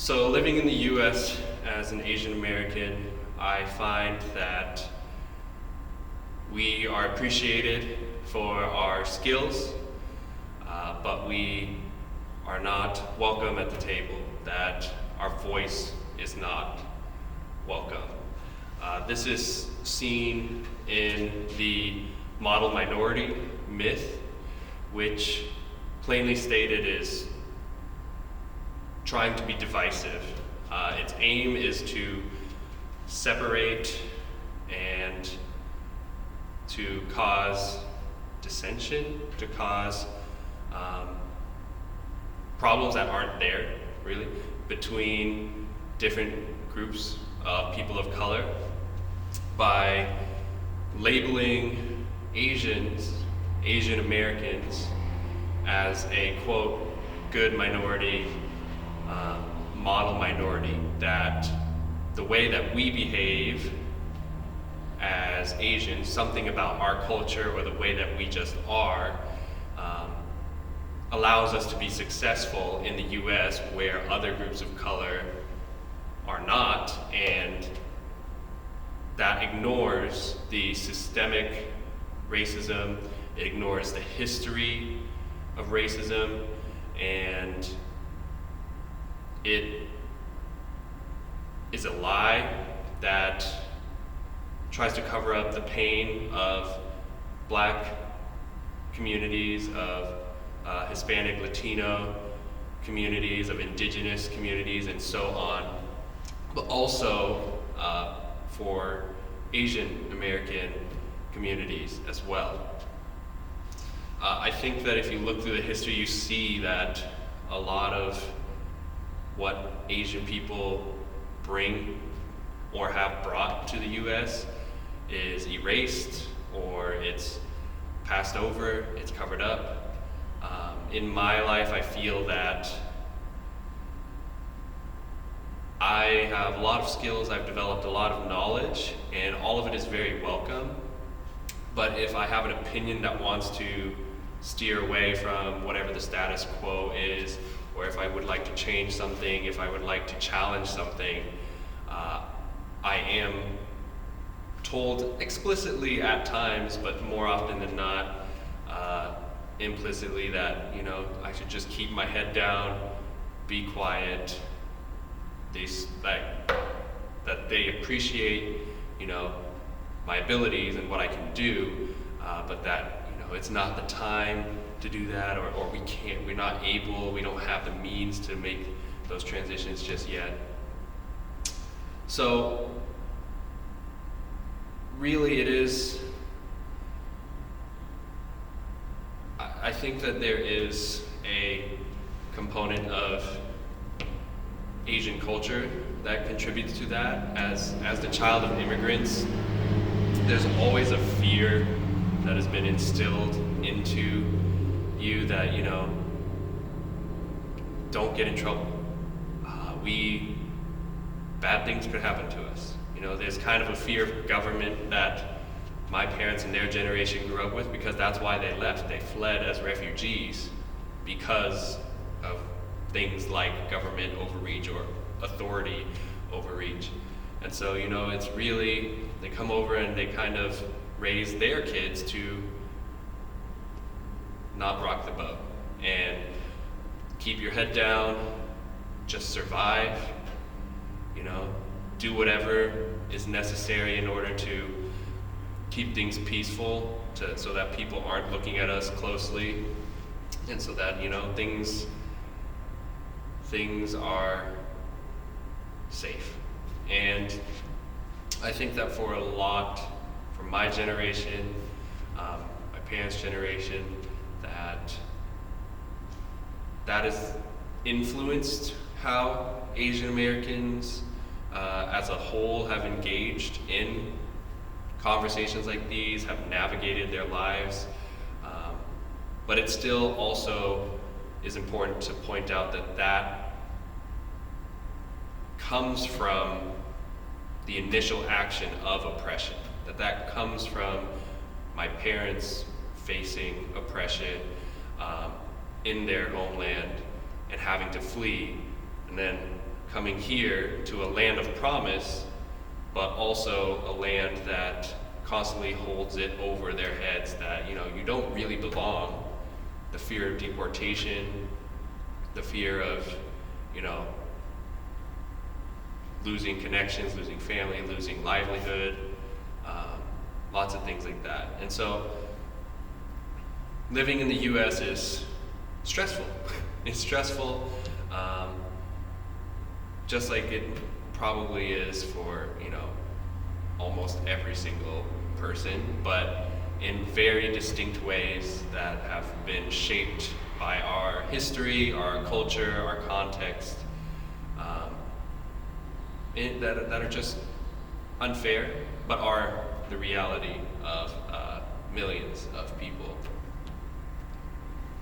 So living in the US as an Asian American, I find that we are appreciated for our skills, but we are not welcome at the table, that our voice is not welcome. This is seen in the model minority myth, which plainly stated is trying to be divisive. Its aim is to separate and to cause dissension, to cause problems that aren't there, really, between different groups of people of color by labeling Asian Americans, as a quote, good minority, model minority, that the way that we behave as Asians, something about our culture or the way that we just are, allows us to be successful in the US where other groups of color are not, and that ignores the systemic racism, it ignores the history of racism, and it is a lie that tries to cover up the pain of Black communities, of Hispanic, Latino communities, of indigenous communities, and so on, but also for Asian American communities as well. I think that if you look through the history, you see that a lot of what Asian people bring or have brought to the US is erased, or it's passed over, it's covered up. In my life, I feel that I have a lot of skills, I've developed a lot of knowledge, and all of it is very welcome. But if I have an opinion that wants to steer away from whatever the status quo is, or if I would like to change something, if I would like to challenge something, I am told explicitly at times, but more often than not, implicitly, that I should just keep my head down, be quiet. That they appreciate my abilities and what I can do, but that it's not the time to do that, or we're not able, we don't have the means to make those transitions just yet. So really it is, I think that there is a component of Asian culture that contributes to that. As the child of immigrants, there's always a fear that has been instilled into you that don't get in trouble. Bad things could happen to us. There's kind of a fear of government that my parents and their generation grew up with, because that's why they left. They fled as refugees because of things like government overreach or authority overreach. And so it's really, they come over and they kind of raise their kids to not rock the boat and keep your head down, just survive, do whatever is necessary in order to keep things peaceful, so that people aren't looking at us closely, and so that things are safe. And I think that for my generation, my parents' generation, that has influenced how Asian Americans as a whole have engaged in conversations like these, have navigated their lives. But it still also is important to point out that comes from the initial action of oppression, that comes from my parents facing oppression in their homeland and having to flee, and then coming here to a land of promise, but also a land that constantly holds it over their heads that, you know, you don't really belong. The fear of deportation, the fear of, you know, losing connections, losing family, losing livelihood, lots of things like that. And so living in the US is stressful. It's stressful, just like it probably is for, you know, almost every single person, but in very distinct ways that have been shaped by our history, our culture, our context, that are just unfair, but are the reality of millions of people.